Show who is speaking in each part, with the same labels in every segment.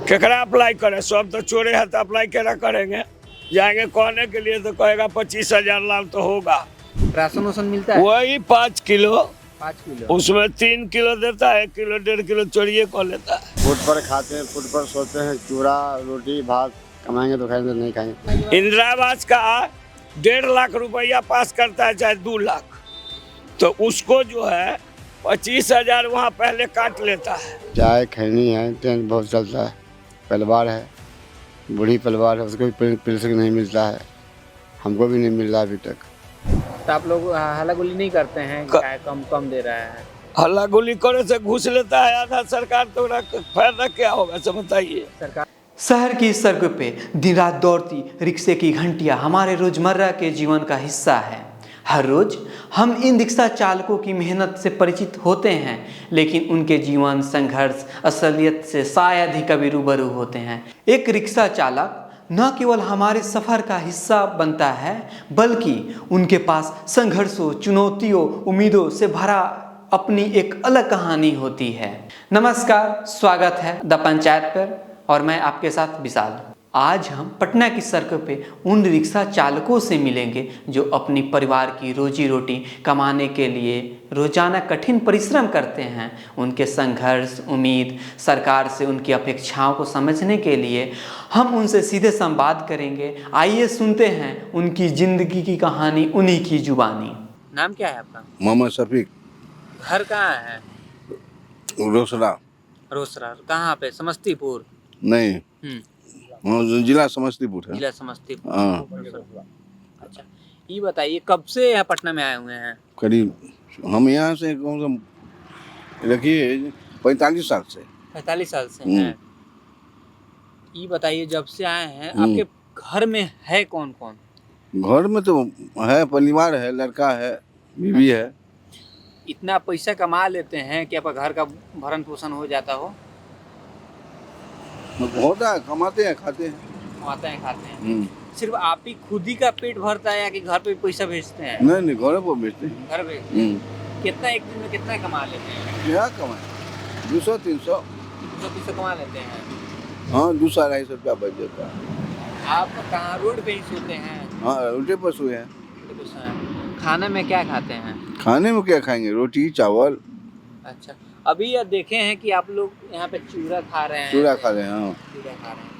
Speaker 1: केकरा अप्लाई करे, सब तो चोरे है तो अप्लाई केरा करेंगे। जाएंगे कहने के लिए तो कहेगा 25,000 लाभ तो होगा।
Speaker 2: राशन वासन मिलता है?
Speaker 1: वही 5 किलो,
Speaker 2: 5 किलो
Speaker 1: उसमें 3 किलो देता है, 1 किलो 1.5 किलो चोरिए कर लेता है।
Speaker 3: फुट पर खाते हैं, फुट पर सोते हैं, चूड़ा रोटी भात कमाएंगे तो खाएंगे, नहीं खाएंगे।
Speaker 1: इंदिरा आवास का 1.5 लाख रुपया पास करता है, चाहे 2 लाख, तो उसको जो है 25,000 वहाँ पहले काट लेता है।
Speaker 3: चाय खैनी है, ट्रेन बहुत चलता है, परिवार है, बूढ़ी परिवार है, उसको भी पेंशन नहीं मिलता है, हमको भी नहीं मिल रहा अभी तक।
Speaker 2: तो आप लोग हल्ला गुल्ली नहीं करते हैं कि क्या कम दे रहा है?
Speaker 1: हल्ला गुल्ली करे से घुस लेता है आधा सरकार, तो फायदा क्या होगा सब बताइए।
Speaker 2: सरकार
Speaker 4: शहर की सड़कों पे दिन रात दौड़ती रिक्शे की घंटियां हमारे रोजमर्रा के जीवन का हिस्सा है। हर रोज हम इन रिक्शा चालकों की मेहनत से परिचित होते हैं, लेकिन उनके जीवन संघर्ष असलियत से शायद ही कभी रूबरू होते हैं। एक रिक्शा चालक न केवल हमारे सफ़र का हिस्सा बनता है, बल्कि उनके पास संघर्षों, चुनौतियों, उम्मीदों से भरा अपनी एक अलग कहानी होती है। नमस्कार, स्वागत है द पंचायत पर और मैं आपके साथ विशाल। आज हम पटना की सड़कों पे उन रिक्शा चालकों से मिलेंगे जो अपनी परिवार की रोजी रोटी कमाने के लिए रोजाना कठिन परिश्रम करते हैं। उनके संघर्ष, उम्मीद, सरकार से उनकी अपेक्षाओं को समझने के लिए हम उनसे सीधे संवाद करेंगे। आइए सुनते हैं उनकी ज़िंदगी की कहानी उन्हीं की जुबानी।
Speaker 2: नाम क्या है आपका?
Speaker 5: मोहम्मद शफीक।
Speaker 2: घर कहाँ है?
Speaker 5: रोसड़ा।
Speaker 2: रोसड़ा कहाँ पे? समस्तीपुर?
Speaker 5: नहीं, जिला समस्तीपुर है।
Speaker 2: जिला समस्तीपुर।
Speaker 5: हाँ।
Speaker 2: अच्छा, ये बताइए कब से यहाँ पटना में आए हुए हैं?
Speaker 5: करीब हम यहाँ से कम से कम रखिए 45 साल से।
Speaker 2: 45 साल से हैं। ये बताइए जब से आए हैं आपके घर में है कौन कौन?
Speaker 5: घर में तो है, परिवार है, लड़का है, बीवी है।
Speaker 2: इतना पैसा कमा लेते हैं कि आपका घर का भरण पोषण हो जाता हो?
Speaker 5: होता है, कमाते हैं, खाते हैं।
Speaker 2: कमाते हैं, खाते हैं। सिर्फ आप ही खुद ही का पेट भरता है या कि घर पे भी पैसा भेजते हैं?
Speaker 5: नहीं, घर पर बेचते हैं।
Speaker 2: घर पे कितना एक दिन में कितना कमा लेते हैं?
Speaker 5: क्या कमाए? 200-300।
Speaker 2: 200-300 कमा लेते हैं।
Speaker 5: हाँ, 200-250 रुपया बच जाता है।
Speaker 2: आप कहाँ रोड पे ही सोते हैं?
Speaker 5: हाँ, उल्टे पर सोए हैं।
Speaker 2: खाने में क्या खाते हैं? खाने
Speaker 5: में क्या खाएंगे? रोटी चावल।
Speaker 2: अच्छा, अभी यह देखे हैं कि आप लोग यहाँ पे चूड़ा खा रहे हैं।
Speaker 5: चूड़ा खा रहे हैं। हाँ,
Speaker 2: चूड़ा खा रहे हैं।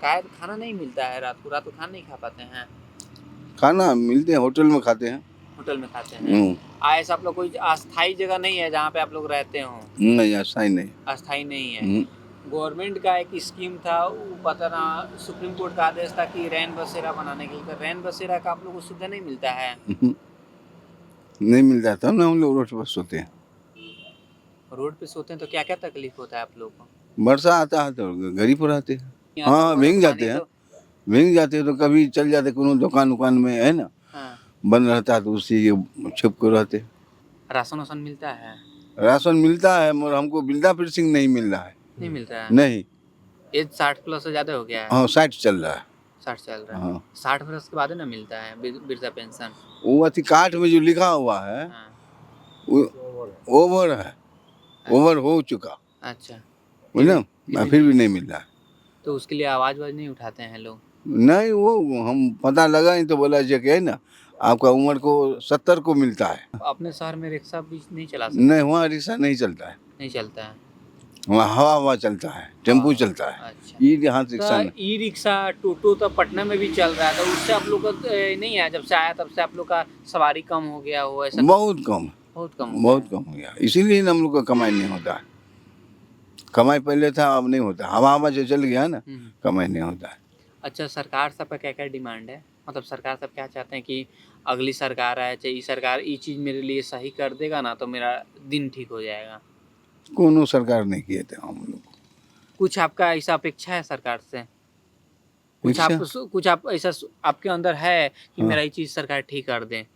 Speaker 2: काय खाना नहीं मिलता है रात को को खाना नहीं खा पाते हैं?
Speaker 5: खाना मिलते हैं, होटल में खाते हैं।
Speaker 2: होटल में खाते हैं। ऐसा आप लोग कोई अस्थाई जगह नहीं है जहाँ पे आप लोग रहते हो?
Speaker 5: नहीं, अस्थाई नहीं।
Speaker 2: अस्थाई नहीं है। गवर्नमेंट का एक स्कीम था, वो पता ना सुप्रीम कोर्ट का आदेश था कि रैन बसेरा बनाने के लिए। रैन बसेरा का आप लोग को सुविधा नहीं मिलता है?
Speaker 5: नहीं मिलता था ना, हम लोग रोड पर सोते हैं।
Speaker 2: रोड पे सोते हैं तो क्या क्या तकलीफ होता है आप लोग को?
Speaker 5: वर्षा आता है तो गरीब पर आते हैं। हाँ, भीग जाते हैं। भीग जाते हैं तो कभी चल जाते कोनो दुकान में, है ना।
Speaker 2: हाँ।
Speaker 5: बंद रहता है तो उसी छुप कर रहते।
Speaker 2: राशन वासन मिलता है?
Speaker 5: राशन मिलता है मगर हमको वृद्धा पेंशन नहीं मिल रहा है।
Speaker 2: नहीं मिलता है?
Speaker 5: नहीं।
Speaker 2: एज 60 प्लस से ज्यादा हो गया है?
Speaker 5: हाँ, 60 चल रहा है।
Speaker 2: 60 चल रहा है।
Speaker 5: हाँ।
Speaker 2: 60 वर्ष के बाद ना मिलता है वृद्धा पेंशन?
Speaker 5: वो अति कार्ड में जो लिखा हुआ है वो ओवर है, ओवर हो चुका।
Speaker 2: अच्छा,
Speaker 5: ना, फिर भी नहीं मिल रहा है।
Speaker 2: तो उसके लिए आवाज नहीं उठाते हैं लोग?
Speaker 5: नहीं, वो हम पता लगा ही तो बोला जो है ना, आपका उम्र को 70 को मिलता है।
Speaker 2: अपने शहर में रिक्शा भी नहीं चला सकते?
Speaker 5: नहीं, वहाँ रिक्शा नहीं चलता है।
Speaker 2: नहीं चलता है?
Speaker 5: वहाँ हवा चलता है, टेम्पू चलता है।
Speaker 2: अच्छा,
Speaker 5: यहाँ रिक्शा नहीं।
Speaker 2: ई रिक्शा टोटो तो पटना में भी चल रहा है, तो उससे आप लोग का नहीं है? जब से आया तब से आप लोग का सवारी कम हो गया हो? ऐसा
Speaker 5: बहुत कम हो गया। इसीलिए हम लोग का कमाई नहीं होता है। कमाई पहले था, अब नहीं होता। हवा जो चल गया ना, कमाई नहीं होता है।
Speaker 2: अच्छा, सरकार सब का क्या क्या डिमांड है? मतलब सरकार सब क्या चाहते हैं कि अगली सरकार आए, चाहे सरकार ये चीज़ मेरे लिए सही कर देगा ना तो मेरा दिन ठीक हो जाएगा?
Speaker 5: कोनो सरकार नहीं किए थे हम लोग।
Speaker 2: कुछ आपका ऐसा अपेक्षा है सरकार से? कुछ आप ऐसा आपके अंदर है कि मेरा ये चीज़ सरकार ठीक कर दे?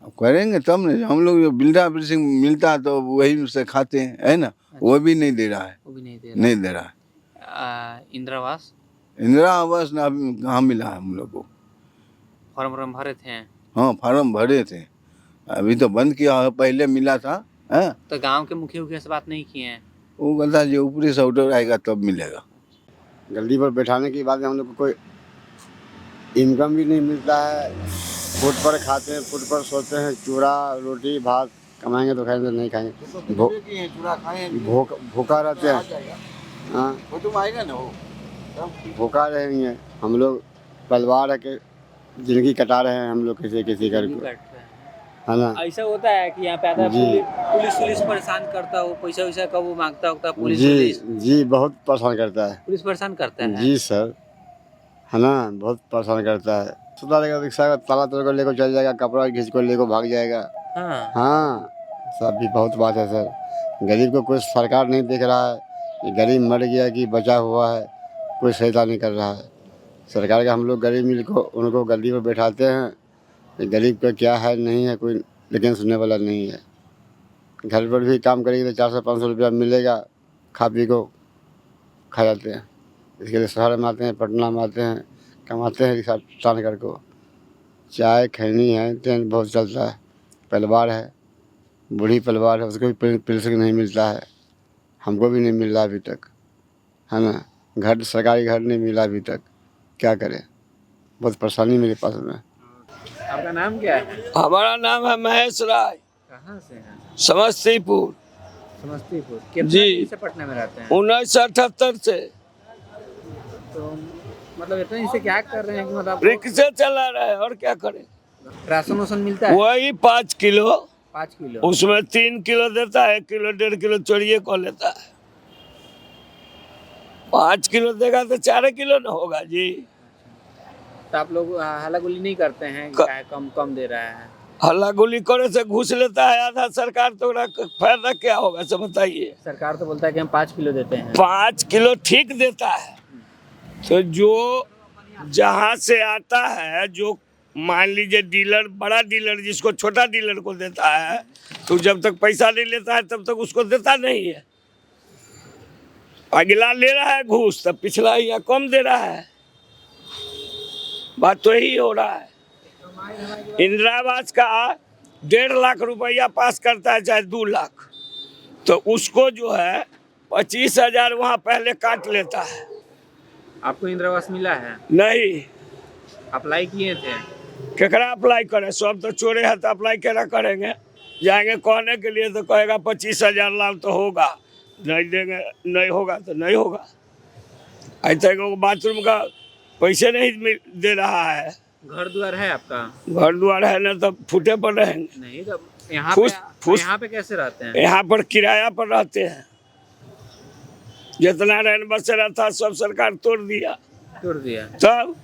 Speaker 5: अब करेंगे तब ना। हम लोग जो वृद्धा पेंशन मिलता है तो वही से खाते हैं, है ना। वो भी नहीं दे रहा है।
Speaker 2: वो भी नहीं दे रहा
Speaker 5: है।
Speaker 2: इंदिरा आवास?
Speaker 5: इंदिरा आवास ना कहाँ मिला है हम लोग को।
Speaker 2: फॉर्म भरे थे?
Speaker 5: हाँ, फार्म भरे थे, अभी तो बंद किया है। पहले मिला था।
Speaker 2: तो गांव के मुखिया से बात नहीं किए हैं?
Speaker 5: वो कहता है जो ऊपरी से ऑर्डर आएगा तब मिलेगा।
Speaker 3: गद्दी पर बैठाने के बाद हम लोग को कोई इनकम भी नहीं मिलता है। फुट पर खाते हैं, फुट पर सोते हैं, चूड़ा रोटी भात कमाएंगे तो खाएंगे, नहीं खाएंगे भूखा रहते हैं। हाँ,
Speaker 5: वो तुम आएगा ना, वो
Speaker 3: भूखा रहेंगे हम लोग। परिवार है कि जिंदगी कटा रहे हैं हम लोग किसी किसी करके, है ना।
Speaker 2: ऐसा होता है कि यहाँ पे आता है
Speaker 3: जी।
Speaker 2: पुलिस परेशान करता हो, पैसा वैसा का वो मांगता होता है पुलिस
Speaker 3: जी जी, बहुत परेशान करता है।
Speaker 2: पुलिस परेशान करता है।
Speaker 3: जी सर, है ना, बहुत परेशान करता है। सुधा लेगा रिक्शा का ताला तोड़ कर लेकर चल जाएगा, कपड़ा खींच कर लेकर भाग जाएगा।
Speaker 2: हाँ
Speaker 3: हाँ, सब भी बहुत बात है सर। गरीब को कोई सरकार नहीं देख रहा है कि गरीब मर गया कि बचा हुआ है, कोई सहायता नहीं कर रहा है सरकार का। हम लोग गरीब मिल को उनको गद्दी पर बैठाते हैं कि गरीब का क्या है नहीं है कोई, लेकिन सुनने वाला नहीं है। घर पर भी काम करेंगे तो 400-500 रुपया मिलेगा, खा पी को खा जाते हैं। इसके लिए शहर में आते हैं, पटना में आते हैं, कमाते हैं रिक्शा टान कर को। चाय खैनी है, ट्रेन बहुत चलता है। परिवार है, बूढ़ी परिवार है, उसको भी पेंशन नहीं मिलता है, हमको भी नहीं मिल रहा अभी तक, है ना। घर सरकारी घर नहीं मिला अभी तक, क्या करें, बहुत परेशानी मेरे पास में।
Speaker 2: आपका नाम क्या है?
Speaker 1: हमारा नाम है महेश राय,
Speaker 2: कहाँ से हैं?
Speaker 1: समस्तीपुर।
Speaker 2: समस्तीपुर। कितना
Speaker 1: जी।
Speaker 2: दिन से पटना में रहते हैं?
Speaker 1: 1978 से
Speaker 2: तो मतलब इतना इनसे क्या कर रहे हैं कि मतलब
Speaker 1: रिक्शे चला रहे हैं और क्या करें।
Speaker 2: राशन वासन मिलता है?
Speaker 1: वही 5 किलो,
Speaker 2: 5 किलो।
Speaker 1: उसमें 3 किलो देता है, 1 किलो 1.5 किलो चोरिए को लेता है। 5 किलो देगा तो 4 किलो ना होगा जी।
Speaker 2: तो आप लोग हल्ला गुल्ली नहीं करते हैं कि क्या कम कम दे रहा है?
Speaker 1: हल्ला गुल्ली करे से घूस लेता है आधा सरकार, तो फायदा क्या होगा सब बताइए।
Speaker 2: सरकार तो बोलता है कि हम 5 किलो देते हैं।
Speaker 1: 5 किलो ठीक देता है, तो जो जहाँ से आता है, जो मान लीजिए डीलर, बड़ा डीलर जिसको छोटा डीलर को देता है, तो जब तक पैसा नहीं लेता है तब तक उसको देता नहीं है। अगला ले रहा है घूस, तब पिछला यहाँ कम दे रहा है। बात तो यही हो रहा है। इंदिरा आवास का 1.5 लाख रुपया पास करता है, चाहे 2 लाख, तो उसको जो है 25,000 वहाँ पहले काट लेता है।
Speaker 2: आपको इंदिरा आवास मिला है?
Speaker 1: नहीं,
Speaker 2: अप्लाई किए थे?
Speaker 1: केकरा अप्लाई करे, सब तो चोरे हैं, तो अप्लाई केरा करेंगे। जाएंगे कहने के लिए तो कहेगा 25,000 लाभ तो होगा, नहीं देंगे, नहीं होगा तो नहीं होगा। ऐसे बाथरूम का पैसे नहीं दे रहा है।
Speaker 2: घर द्वार है आपका?
Speaker 1: घर द्वार है ना, तो फूटे पर रहेंगे।
Speaker 2: नहीं, तो यहाँ
Speaker 1: फूस-
Speaker 2: पे यहाँ पे कैसे रहते हैं?
Speaker 1: यहाँ पर किराया पर रहते हैं। जितना रहन बसेरा था सब सरकार तोड़ दिया।
Speaker 2: तोड़ दिया?
Speaker 1: तब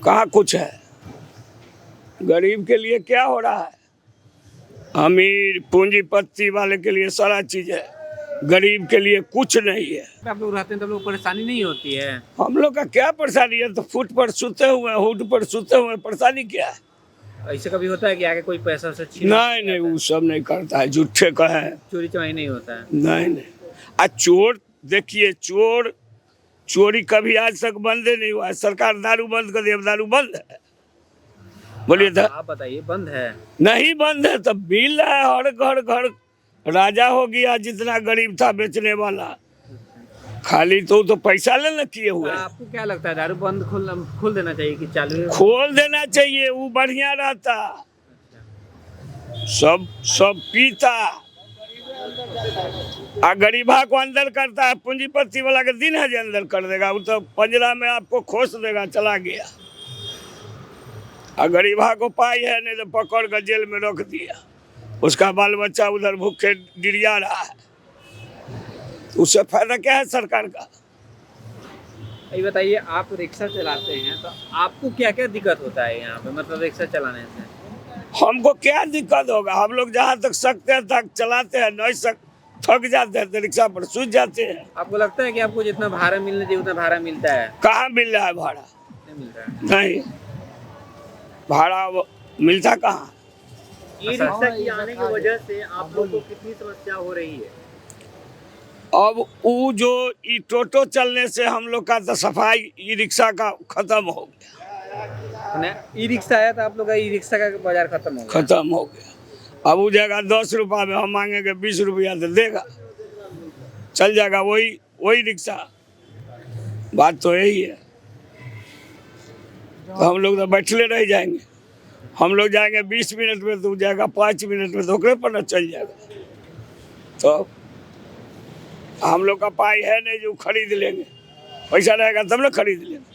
Speaker 1: कहाँ कुछ है। गरीब के लिए क्या हो रहा है, अमीर पूंजीपति वाले के लिए सारा चीज है, गरीब के लिए कुछ नहीं है।
Speaker 2: आप लोग रहते हैं तो लोग परेशानी नहीं होती है?
Speaker 1: हम लोग का क्या परेशानी है, तो फुट पर सोते हुए, हुड पर सोते हुए, परेशानी क्या है।
Speaker 2: ऐसे कभी होता है कि आगे कोई पैसा से
Speaker 1: नहीं नहीं, वो सब नहीं करता है, झूठे कहे।
Speaker 2: चोरी चमारी नहीं होता है?
Speaker 1: नहीं नहीं, चोर देखिए, चोरी कभी आज तक बंद नहीं हुआ है। सरकार दारू बंद कर दी, अब दारू बंद है, बोलिए तो।
Speaker 2: आप बताइए, बंद है?
Speaker 1: नहीं बंद है, तब मिल रहा है, हर घर राजा हो गया। जितना गरीब था बेचने वाला, खाली तो पैसा लेना किए हुए।
Speaker 2: आपको क्या लगता है, दारू बंद खोल देना चाहिए कि चालू?
Speaker 1: खोल देना चाहिए, वो बढ़िया रहता। सब पीता, आ गरीबा को अंदर करता है। पूंजीपति वाला के दिन है जो अंदर कर देगा, वो तो पंजरा में आपको खोस देगा, चला गया। आ गरीबा को पाई है नहीं तो पकड़ कर जेल में रख दिया, उसका बाल बच्चा उधर भूखे डिरिया रहा है। उससे फायदा क्या है सरकार का।
Speaker 2: ये बताइए, आप रिक्शा चलाते हैं तो आपको क्या क्या दिक्कत होता है यहाँ पे, मतलब रिक्शा चलाने से?
Speaker 1: हमको क्या दिक्कत होगा, हम लोग जहाँ तक सकते हैं तक चलाते हैं, नहीं थक जाते हैं तो रिक्शा पर सूझ जाते हैं।
Speaker 2: आपको लगता है कि आपको जितना भाड़ा मिलना चाहिए उतना भाड़ा मिलता है?
Speaker 1: कहाँ मिल रहा है भाड़ा,
Speaker 2: नहीं मिल रहा है।
Speaker 1: नहीं भाड़ा मिलता कहाँ।
Speaker 2: ई रिक्शा की आने की वजह से आप लोग को कितनी समस्या हो रही है?
Speaker 1: अब वो जो ई टोटो चलने से हम लोग का तो सफाई ई रिक्शा का खत्म हो गया।
Speaker 2: ई रिक्शा आया तो आप लोग का ई रिक्शा का बाजार खत्म हो गया?
Speaker 1: खत्म हो गया। अब वो जगह 10 रुपया में हम मांगेंगे 20 रुपया तो देगा। चल जाएगा वही वही रिक्शा। बात तो यही है। तो हम लोग तो बैठले रह जाएंगे। हम लोग जाएंगे 20 मिनट में, तो जाएगा 5 मिनट में, तो ओकरे पर न चल जाएगा। तो हम लोग का पाई है नहीं जो खरीद लेंगे। पैसा रहेगा तब ना खरीद लेंगे।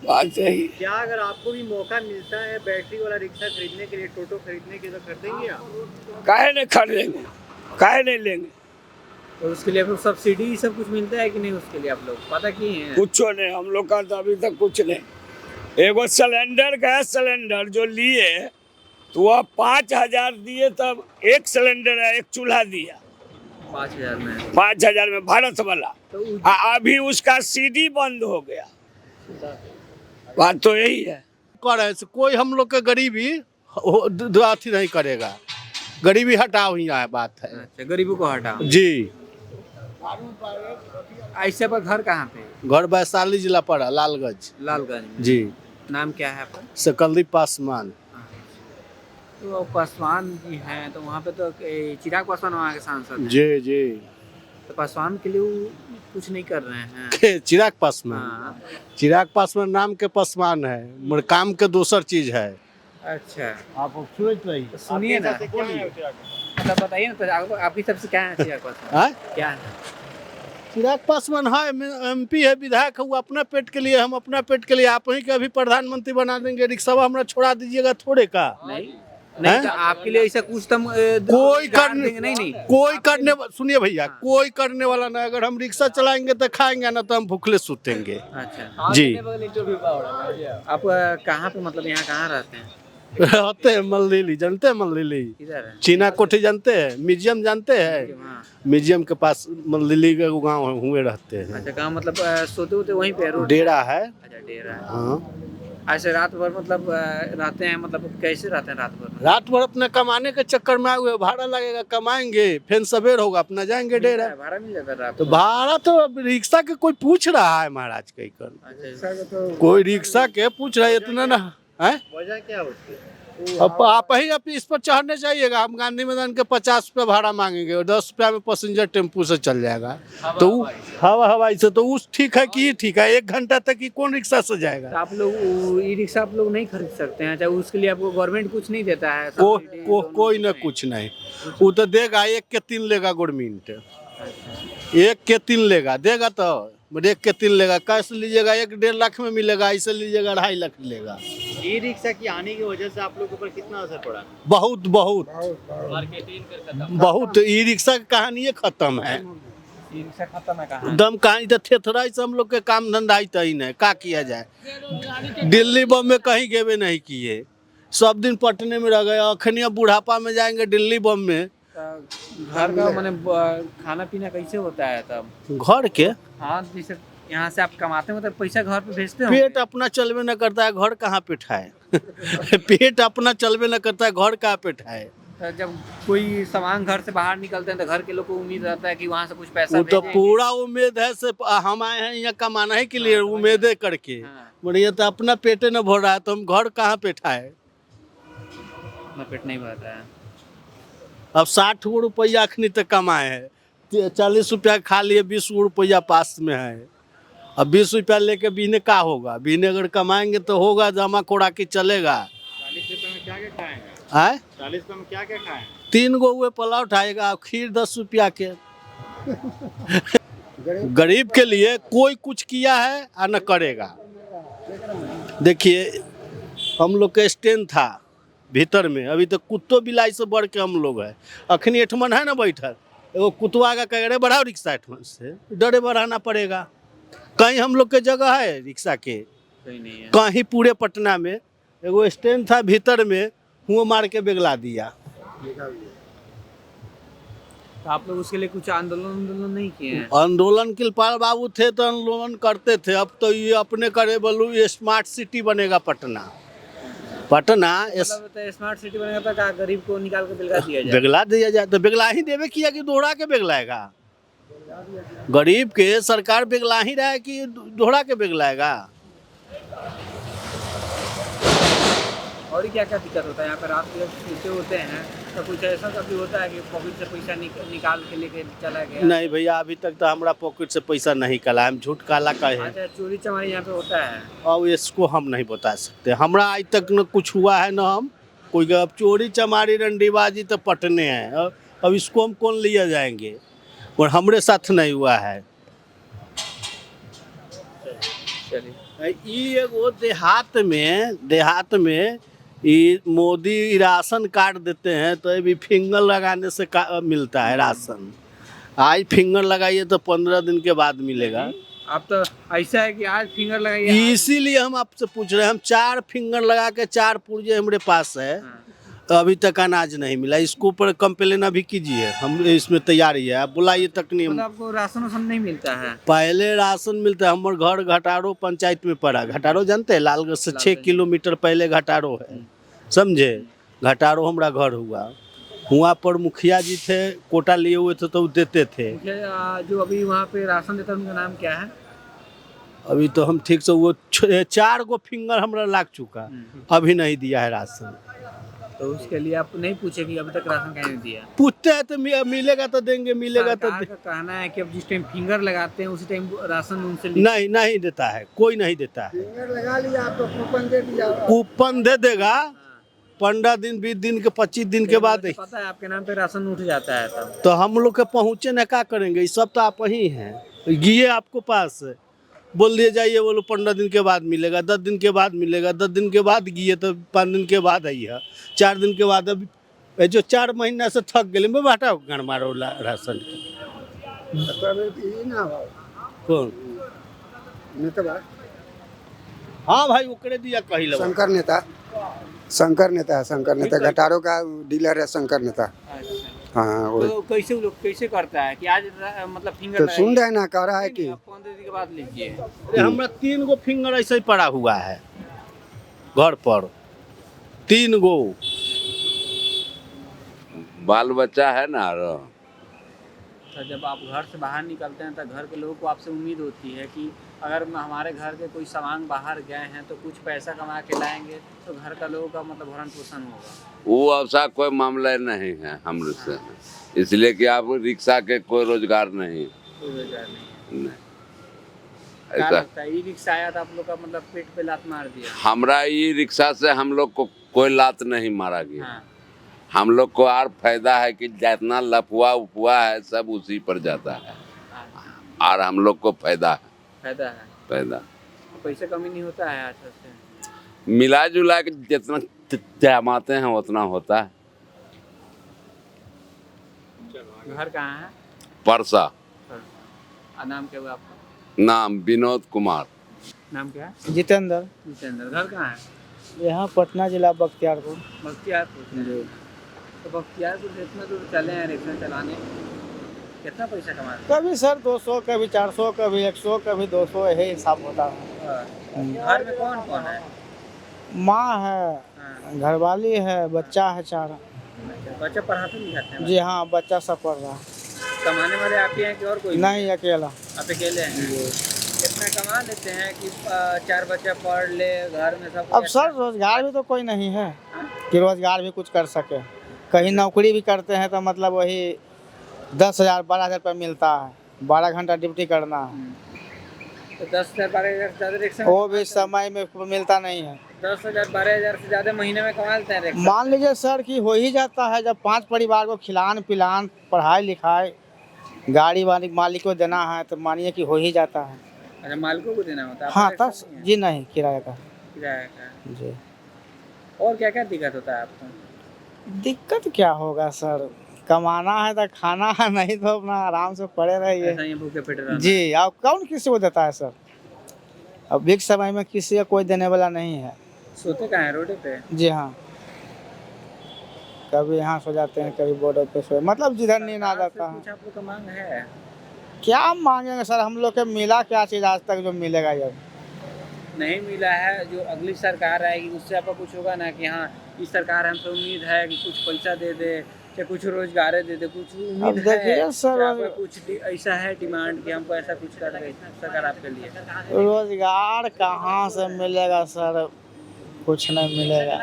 Speaker 1: बात यही।
Speaker 6: क्या अगर आपको भी मौका मिलता है बैटरी वाला रिक्शा खरीदने के लिए, टोटो खरीदने के लिए, तो खरीदेंगे आप?
Speaker 1: काहे नहीं खरीदेंगे, काहे नहीं लेंगे?
Speaker 6: तो उसके लिए आपको सब्सिडी सब कुछ मिलता है कि नहीं? उसके लिए आप लोग पता किए हैं?
Speaker 1: कुछ नहीं, हम लोग का तो अभी तक कुछ नहीं। एगो सिलेंडर, गैस सिलेंडर जो लिए तो वह 5,000 दिए, तब एक सिलेंडर है, एक चूल्हा दिया
Speaker 6: 5,000 में।
Speaker 1: 5,000 में भारत वाला।
Speaker 6: तो
Speaker 1: अभी उसका सीडी बंद हो गया। बात तो यही है।
Speaker 7: करे से कोई हम लोग के गरीबी अथी नहीं करेगा। गरीबी हटाओ ही है बात है।
Speaker 6: अच्छा, गरीबों को हटाओ
Speaker 7: जी।
Speaker 6: ऐसे पर घर कहाँ पे?
Speaker 7: घर वैशाली जिला पड़ा, लालगंज।
Speaker 6: लालगंज में।
Speaker 7: जी।
Speaker 6: नाम क्या है आपका?
Speaker 7: सकलदीप पासवान।
Speaker 6: तो पासवान जी हैं, तो वहाँ पे तो चिराग पासवान वहाँ के सांसद हैं।
Speaker 7: जी जी।
Speaker 6: तो पासवान के लिए वो कुछ नहीं कर रहे हैं।
Speaker 7: चिराग पासवान।
Speaker 6: हाँ।
Speaker 7: चिराग पासवान नाम के पासवान है, मगर काम के दूसर चीज है।
Speaker 6: अच्छा,
Speaker 7: आप सुनते रहिए।
Speaker 6: तो सुनिए ना, मतलब बताइए ना, तो आपकी सबसे क्या है चिराग पासवान? क्या है?
Speaker 7: चिराग पासवान है, MP है, विधायक है। वो अपना पेट के लिए, हम अपना पेट के लिए। आप ही के अभी प्रधानमंत्री बना देंगे, रिक्शा हमरा छोड़ा दीजिएगा थोड़े का।
Speaker 6: नहीं तो आपके लिए ऐसा कुछ तुम
Speaker 7: कोई करने
Speaker 6: नहीं
Speaker 7: कोई करने, सुनिए भैया, कोई करने वाला नहीं। अगर हम रिक्शा चलाएंगे तो खाएंगे ना, तो हम भूखले सूतेंगे।
Speaker 6: अच्छा
Speaker 7: जी।
Speaker 6: आप कहाँ पे, मतलब यहाँ कहाँ रहते हैं?
Speaker 7: रहते हैं मल्लीली, जानते हैं मल्लीली?
Speaker 6: किधर है?
Speaker 7: चीना कोठी जानते हैं? म्यूजियम जानते हैं?
Speaker 6: हाँ।
Speaker 7: म्यूजियम के पास मल्लीली के गाँव हुए रहते हैं।
Speaker 6: अच्छा, कहाँ मतलब सोते होते वहीं पे रोड?
Speaker 7: डेरा है।
Speaker 6: अच्छा, डेरा है।
Speaker 7: हाँ।
Speaker 6: ऐसे रात भर मतलब रहते हैं, मतलब कैसे रहते हैं रात भर?
Speaker 7: रात भर अपने कमाने के चक्कर में आए हुए, भाड़ा लगेगा, कमाएंगे, फिर सवेर होगा अपना जाएंगे डेरा।
Speaker 6: भाड़ा मिल जाता है रात
Speaker 7: तो
Speaker 6: को?
Speaker 7: भाड़ा तो अब रिक्शा के कोई पूछ रहा है महाराज? कहीं कर
Speaker 6: अच्छा,
Speaker 7: कोई रिक्शा के पूछ रहा है इतना ना है।
Speaker 6: वजह क्या होती है?
Speaker 7: अब आप ही अब इस पर चढ़ने जाइएगा। हम गांधी मैदान के 50 रुपये भाड़ा मांगेंगे और 10 रुपया में पैसेंजर टेम्पू से चल जाएगा। तो हवाई से तो उस ठीक है कि ठीक है? 1 घंटा तक ही कौन रिक्शा से जाएगा?
Speaker 6: तो आप लोग ई रिक्शा आप लोग नहीं खरीद सकते हैं? चाहे उसके लिए आपको गवर्नमेंट कुछ नहीं देता है?
Speaker 7: कोई ना कुछ नहीं। वो तो देगा 1 के 3 लेगा गवर्नमेंट। 1 के 3 लेगा, देगा तो 1 के 3 लेगा। कैश लीजिएगा 1-1.5 लाख में मिलेगा, ऐसे लीजिएगा 2.5 लाख मिलेगा।
Speaker 6: ई रिक्शा की आने की वजह से आप लोगों पर कितना असर पड़ा?
Speaker 7: बहुत बहुत बहुत। ई रिक्शा की कहानी खत्म है।
Speaker 6: ई रिक्शा खत्म है कहाँ?
Speaker 7: दम कहानी तो थेथराई से हम लोग के काम धंधा ही तही नहीं। का किया जाए? दिल्ली बम्बे कहीं गेबे नहीं किए, सब दिन पटने में रह गए। अखनिया बुढ़ापा में जाएंगे दिल्ली बम्बे।
Speaker 6: घर का मैंने खाना पीना कैसे होता है तब?
Speaker 7: घर के
Speaker 6: हाँ, जैसे यहाँ से आप कमाते हो तो पैसा घर पे भेजते हो?
Speaker 7: पेट अपना चलबे न करता है, घर कहाँ पे ठाए? पेट अपना चलबे न करता है, घर कहाँ पे ठाए?
Speaker 6: तो जब कोई सामान घर से बाहर निकलते हैं तो घर के लोग को उम्मीद रहता है कि वहाँ से कुछ पैसा
Speaker 7: वो तो
Speaker 6: भेजेंगे।
Speaker 7: पूरा उम्मीद है से हम आए हैं यहाँ कमाना ही के लिए, उम्मीदें करके।
Speaker 6: हाँ।
Speaker 7: बढ़िया, तो अपना पेटे न भर रहा है तो हम घर कहाँ पे ठाए?
Speaker 6: अपना पेट नहीं भर रहा है।
Speaker 7: अब 60 गो रुपया अखनी तक कमाए हैं, 40 रुपया खा लिए, 20 गो रुपया पास में है। अब 20 रुपया लेके बीने का होगा? बीने अगर कमाएंगे तो होगा, जमा कोड़ा की चलेगा।
Speaker 6: 40 रुपये में क्या क्या खाएंगे?
Speaker 7: आए
Speaker 6: 40 रुपये में क्या क्या खाएं?
Speaker 7: 3 गो हुए पुलाव उठाएगा, खीर 10 रुपया के। गरीब के लिए कोई कुछ किया है और न करेगा। देखिए, हम लोग का स्टैंड था भीतर में, अभी तो कुत्तो बिलाई से बढ़ के हम लोग है। अखनी एठमन है ना बैठल, एगो कुतवा का कह रहे बढ़ाओ रिक्शा एठमन से, डरे बढ़ाना पड़ेगा। कहीं हम लोग के जगह है रिक्शा के?
Speaker 6: कोई नहीं है।
Speaker 7: कहीं पूरे पटना में एगो स्टैंड था भीतर में, हुआ मार के बेगला दिया।
Speaker 6: तो आप लोग उसके लिए कुछ आंदोलन नहीं किए हैं?
Speaker 7: आंदोलन के पाल बाबू थे तो आंदोलन करते थे। अब तो ये अपने करे बोलू, ये स्मार्ट सिटी बनेगा पटना।
Speaker 6: मतलब तो स्मार्ट सिटी बनेगा तो क्या गरीब को निकाल के बेगला दिया जाए?
Speaker 7: बेगला दिया जाए तो बेगला ही देवे किया कि दोहरा के बेगलाएगा? गरीब के सरकार बेगला ही रहा है कि दोहरा के बेगलाएगा?
Speaker 6: और क्या क्या दिक्कत होता है यहाँ पर? रात के सोते होते हैं
Speaker 2: तो कुछ ऐसा कभी होता है कि पॉकेट से पैसा निकाल के लेके चला गया?
Speaker 7: नहीं भैया, अभी तक तो हमारा पॉकेट से पैसा नहीं कला, हम झूठ काला कहे।
Speaker 2: अच्छा, चोरी चमारी यहाँ पे होता है?
Speaker 7: अब इसको हम नहीं बता सकते, हमरा आज तक न कुछ हुआ है न हम कोई। अब चोरी चमारी रंडीबाजी तो पटने हैं, अब इसको हम कौन लिया जाएंगे, और हमरे साथ नहीं हुआ है।
Speaker 2: चलिए।
Speaker 7: ई एगो देहात में ये मोदी राशन कार्ड देते हैं, तो अभी फिंगर लगाने से मिलता है राशन। आज फिंगर लगाइए तो 15 दिन के बाद मिलेगा।
Speaker 2: अब तो ऐसा है कि आज फिंगर लगाइए।
Speaker 7: इसीलिए हम आपसे पूछ रहे हैं, हम 4 फिंगर लगा के 4 पुर्जे हमारे पास है, अभी तक अनाज नहीं मिला। इसके ऊपर कंप्लेन अभी कीजिए, हम इसमें तैयारी है, आप बुलाइए तक नहीं।
Speaker 2: मतलब आपको राशन वासन नहीं मिलता है?
Speaker 7: पहले राशन मिलता है, हमारे घर घटारो पंचायत में पड़ा। घटारो जानते हैं, लालगंज से 6 किलोमीटर पहले घटारो है, समझे। घटारो हमारा घर हुआ, वहाँ पर मुखिया जी थे, कोटा लिए हुए थे तो देते थे।
Speaker 2: जो अभी वहाँ पे राशन देता है उनका नाम क्या है?
Speaker 7: अभी तो हम ठीक से वो 4 गो फिंगर हमारा लाग चुका, अभी नहीं दिया है राशन।
Speaker 2: तो उसके लिए आप नहीं पूछे कि अभी तक राशन कहीं नहीं दिया?
Speaker 7: पूछते हैं तो मिलेगा तो देंगे, मिलेगा तो
Speaker 2: सरकार का कहना है कि अब जिस टाइम फिंगर लगाते हैं उसी टाइम राशन उनसे
Speaker 7: नहीं देता है, कोई नहीं देता है।
Speaker 6: फिंगर लगा लिया आप तो कूपन दे दिया।
Speaker 7: कूपन दे देगा 15 दिन 20 दिन के 25 दिन के बाद।
Speaker 2: पता है आपके नाम पे राशन उठ जाता है तब
Speaker 7: तो हम लोग के पहुँचे न क्या करेंगे, ये सब तो आप ही हैं। ये आपको पास बोल दिए जाइए, बोलो 15 दिन के बाद मिलेगा, 10 दिन के बाद मिलेगा, 10 दिन के बाद गए तो 5 दिन के बाद आइए, 4 दिन के बाद। अभी जो 4 महीना से थक गए मैं बाटा गण मारो राशन कौन
Speaker 6: नेता
Speaker 3: हाँ भाई ओकरे दिया कही लो।
Speaker 6: शंकर नेता है, शंकर नेता घटारो का डीलर है शंकर नेता। हाँ वो
Speaker 2: तो कैसे लोग कैसे करता है कि आज मतलब फिंगर
Speaker 6: तो सुन रहे ना, कह रहा है कि
Speaker 2: 15 दिन के बाद लीजिए।
Speaker 7: हमरा 3 गो फिंगर ऐसे ही पड़ा हुआ है घर पर, 3 गो
Speaker 8: बाल बच्चा है ना।
Speaker 2: तो जब आप घर से बाहर निकलते हैं तो घर के लोगों को आपसे उम्मीद होती है कि अगर हमारे घर के कोई सामान बाहर गए हैं तो कुछ पैसा कमा के लाएंगे तो घर का लोगों का मतलब भरण पोषण होगा।
Speaker 8: वो ऐसा कोई मामला नहीं है हम लोग से, इसलिए कि आप रिक्शा के कोई रोजगार नहीं।
Speaker 2: कोई रोजगार नहीं।
Speaker 8: ऐसा
Speaker 2: लगता है ई रिक्शा आया था आप लोग का मतलब पेट पे लात मार दिया?
Speaker 8: हमरा ई रिक्शा से हम लोग को कोई लात नहीं मारा गया।
Speaker 2: हाँ।
Speaker 8: हम लोग को और फायदा है कि जितना लफुआ उपुआ है सब उसी पर जाता है, और हम लोग को फायदा
Speaker 2: पैसे कमी नहीं होता है अच्छा से,
Speaker 8: मिला जुला के जितना जमाते हैं उतना होता है।
Speaker 2: घर कहाँ है?
Speaker 8: परसा।
Speaker 2: नाम क्या हुआ आपका?
Speaker 8: नाम विनोद कुमार।
Speaker 2: नाम क्या है?
Speaker 6: जितेंद्र।
Speaker 2: घर कहाँ है?
Speaker 6: यहाँ पटना जिला बख्तियारपुर।
Speaker 2: बख्तियारपुर। तो बख्तियारपुर से इतना दूर चले हैं रिक्शा चलाने, कितना पैसा कमाते हैं?
Speaker 6: कभी सर 200, कभी 400, कभी 100, कभी 200, यही हिसाब होता है।
Speaker 2: घर में कौन कौन है?
Speaker 6: माँ है, घरवाली है, बच्चा है 4।
Speaker 2: बच्चा पढ़ाते लिखाते हैं?
Speaker 6: जी हाँ, बच्चा सब पढ़ रहा है।
Speaker 2: कमाने वाले आप ही हैं कि और कोई?
Speaker 6: नहीं, अकेला।
Speaker 2: आप अकेले हैं? कितना कमा लेते हैं कि 4 बच्चा पढ़ ले घर में सब?
Speaker 6: अब सर रोजगार भी तो कोई नहीं है कि रोजगार भी कुछ कर सके। कहीं नौकरी भी करते हैं तो मतलब वही 10,000 12,000 रुपये मिलता है, 12 घंटा ड्यूटी करना है।
Speaker 2: तो 10,000 12,000 ज़्यादा रिक्शा
Speaker 6: वो भी समय में मिलता नहीं है।
Speaker 2: 10,000 12,000 से ज़्यादा महीने में कमा लेते हैं रिक्शा?
Speaker 6: मान लीजिए सर कि हो ही जाता है, जब 5 परिवार को खिलान पिलान, पढ़ाई लिखाई, गाड़ी मालिक को देना है तो मानिए कि हो ही जाता है।
Speaker 2: अच्छा, मालिकों को देना होता है?
Speaker 6: हाँ तब जी नहीं, किराया का जी।
Speaker 2: और क्या क्या दिक्कत होता है आपको?
Speaker 6: दिक्कत क्या होगा सर, कमाना है तो खाना है, नहीं तो अपना आराम से पड़े रहिए।
Speaker 2: भूखे पेट रहना
Speaker 6: जी। आप कौन किसी को देता है सर, अब एक समय में किसी का कोई देने वाला नहीं है।
Speaker 2: सोते कहाँ है? रोड पे?
Speaker 6: जी हाँ, कभी यहाँ सो जाते हैं, कभी बॉर्डर पे सो, मतलब जिधर नींद आ जाता है।
Speaker 2: कुछ आप लोग का मांग है? क्या
Speaker 6: मांगेंगे सर, हम लोग के मिला क्या चीज़ आज तक जो मिलेगा? जब
Speaker 2: नहीं मिला है, जो अगली सरकार आएगी उससे आपका कुछ होगा ना कि हाँ इस सरकार हमसे उम्मीद है कि कुछ पैसा दे दे या कुछ रोजगार दे दे, कुछ उम्मीद है?
Speaker 6: देखिए सर,
Speaker 2: आपका कुछ ऐसा है डिमांड कि हमको ऐसा कुछ कर रही है सरकार आपके लिए?
Speaker 6: रोजगार कहाँ से मिलेगा सर, कुछ नहीं मिलेगा।